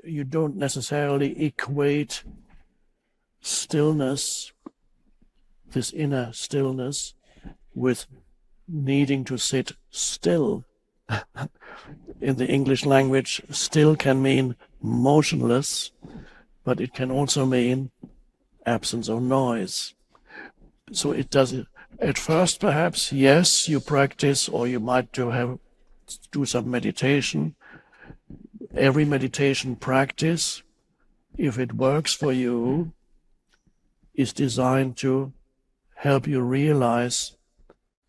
you don't necessarily equate stillness, this inner stillness, with needing to sit still. In the English language, still can mean motionless, but it can also mean absence of noise. So it does it. At first, perhaps, yes, you practice, or you might do some meditation. Every meditation practice, if it works for you, is designed to help you realize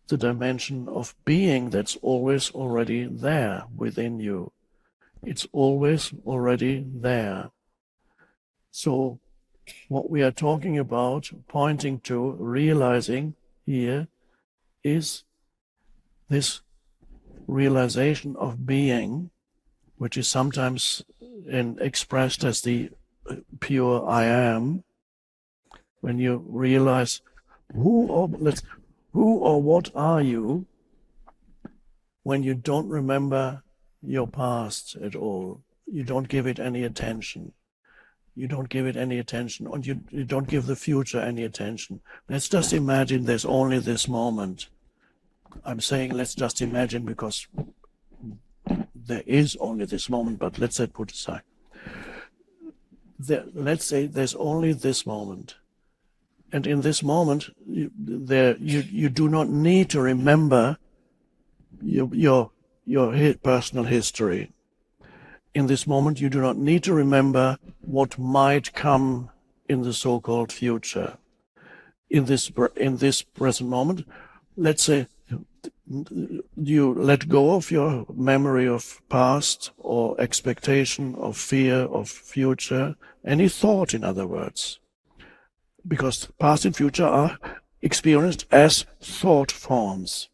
the dimension of being that's always already there within you. It's always already there. So what we are talking about, pointing to, realizing here, is this realization of being, which is sometimes expressed as the pure I am. When you realize who or what are you, when you don't remember your past at all, you don't give it any attention. You don't give it any attention, and you don't give the future any attention. Let's just imagine there's only this moment. I'm saying let's just imagine because there is only this moment, but let's say put aside. Let's say there's only this moment. And in this moment, you do not need to remember your personal history. In this moment, you do not need to remember what might come in the so-called future. In this present moment, let's say you let go of your memory of past or expectation of fear of future, any thought, in other words. Because past and future are experienced as thought forms.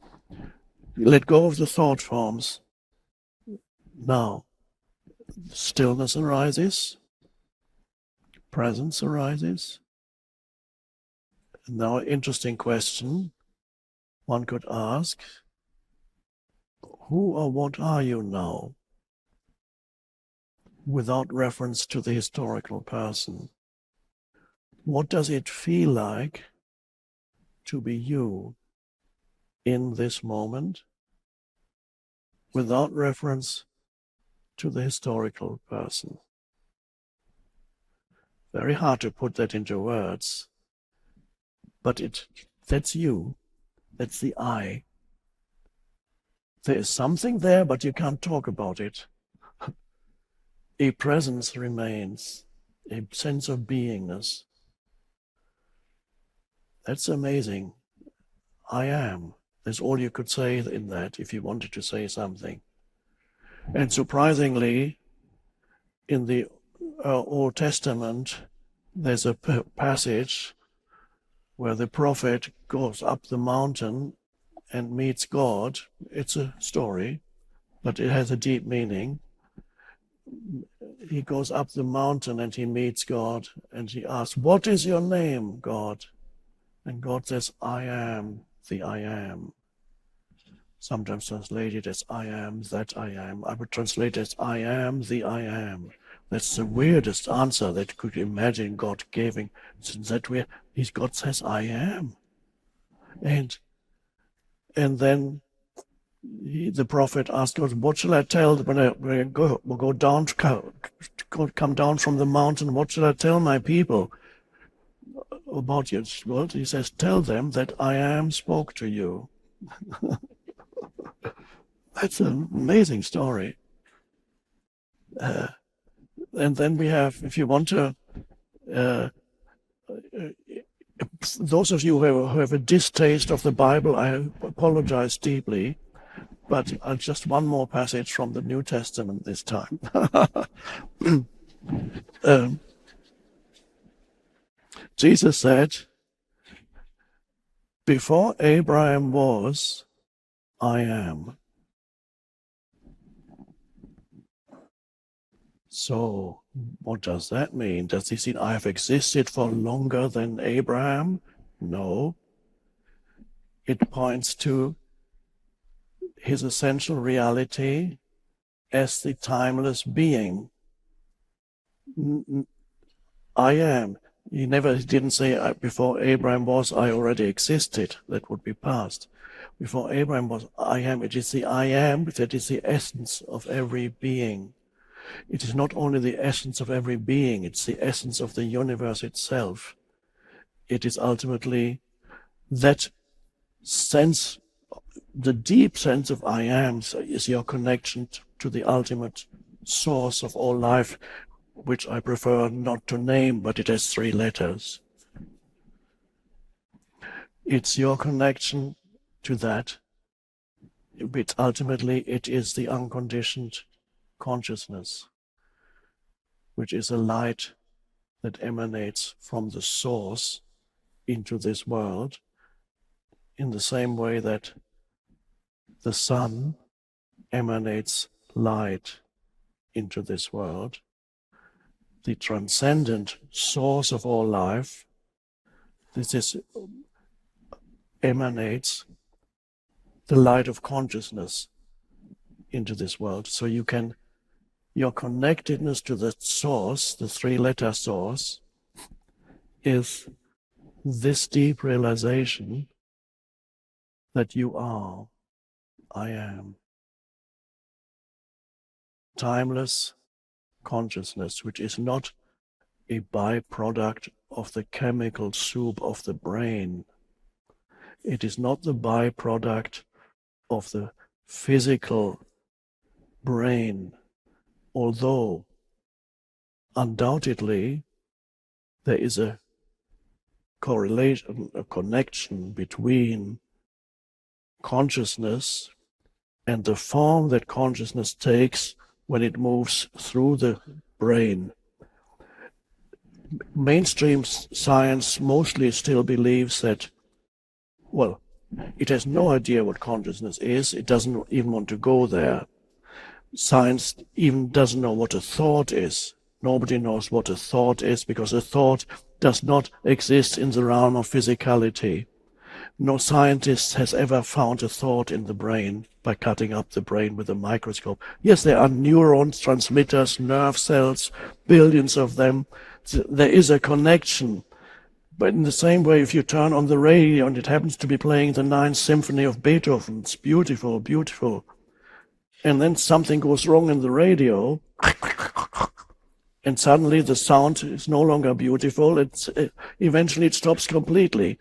Let go of the thought forms. Now, stillness arises, presence arises. Now, an interesting question one could ask, who or what are you now? Without reference to the historical person. What does it feel like to be you in this moment without reference to the historical person? Very hard to put that into words, but that's you, that's the I. There is something there, but you can't talk about it. A presence remains, a sense of beingness. That's amazing. I am. That's all you could say in that if you wanted to say something. And surprisingly, in the Old Testament, there's a passage where the prophet goes up the mountain and meets God. It's a story, but it has a deep meaning. He goes up the mountain and he meets God and he asks, "What is your name, God?" And God says, "I am the I am." Sometimes translated as I am that I am. I would translate it as I am the I am. That's the weirdest answer that you could imagine God giving. Since that way, God says I am. And then the prophet asked God, "What shall I tell when I go down to come down from the mountain? What shall I tell my people about you?" Well, he says, "Tell them that I am spoke to you." That's an amazing story. And then we have, if you want to, those of you who have a distaste of the Bible, I apologize deeply, but just one more passage from the New Testament this time. Jesus said, "Before Abraham was, I am." So what does that mean? Does this mean I have existed for longer than Abraham? No. It points to his essential reality as the timeless being. I am. He didn't say before Abraham was, I already existed. That would be past. Before Abraham was, I am. It is the I am that is the essence of every being. It is not only the essence of every being, it's the essence of the universe itself. It is ultimately that sense, the deep sense of I am is your connection to the ultimate source of all life, which I prefer not to name, but it has 3 letters. It's your connection to that, which ultimately it is the unconditioned consciousness, which is a light that emanates from the source into this world, in the same way that the sun emanates light into this world. The transcendent source of all life, this emanates the light of consciousness into this world. So your connectedness to the source, the 3-letter source, is this deep realization that you are, I am. Timeless consciousness, which is not a byproduct of the chemical soup of the brain. It is not the byproduct of the physical brain, although undoubtedly there is a correlation, a connection between consciousness and the form that consciousness takes when it moves through the brain. Mainstream science mostly still believes that, well, it has no idea what consciousness is. It doesn't even want to go there. Science even doesn't know what a thought is. Nobody knows what a thought is, because a thought does not exist in the realm of physicality. No scientist has ever found a thought in the brain by cutting up the brain with a microscope. Yes, there are neurons, transmitters, nerve cells, billions of them. There is a connection. But in the same way, if you turn on the radio and it happens to be playing the 9th Symphony of Beethoven, it's beautiful, beautiful. And then something goes wrong in the radio, and suddenly the sound is no longer beautiful. Eventually it stops completely.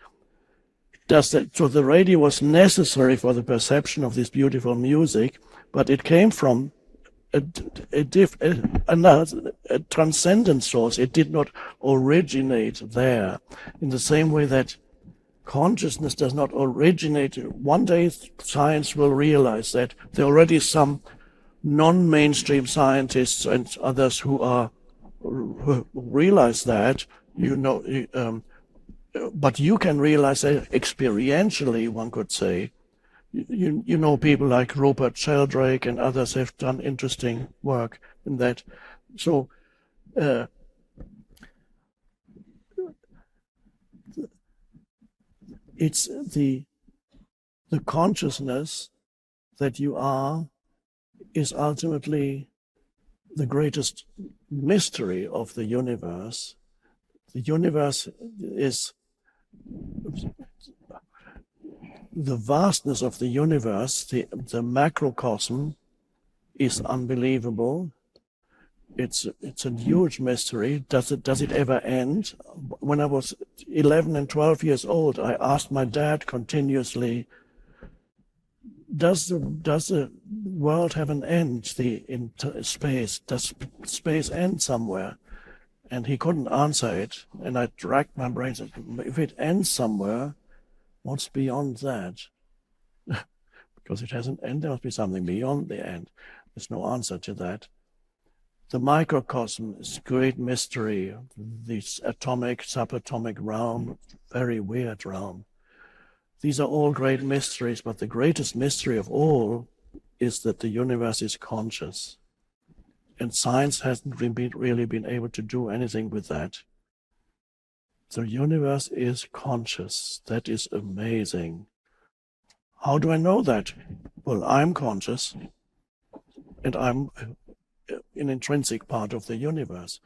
So the radio was necessary for the perception of this beautiful music, but it came from a transcendent source. It did not originate there. In the same way that consciousness does not originate. One day science will realize that. There are already some non-mainstream scientists and others who realize that, but you can realize that experientially, one could say. You know, people like Rupert Sheldrake and others have done interesting work in that. So it's the consciousness that you are is ultimately the greatest mystery of the universe. The universe is the vastness of the universe, the macrocosm is unbelievable. It's a huge mystery. Does it ever end? When I was 11 and 12 years old, I asked my dad continuously, does the world have an end, in space? Does space end somewhere? And he couldn't answer it. And I racked my brains. If it ends somewhere, what's beyond that? Because it hasn't ended, there must be something beyond the end. There's no answer to that. The microcosm is a great mystery. This atomic, subatomic realm, very weird realm. These are all great mysteries, but the greatest mystery of all is that the universe is conscious. And science hasn't really been able to do anything with that. The universe is conscious. That is amazing. How do I know that? Well, I'm conscious, and I'm an intrinsic part of the universe.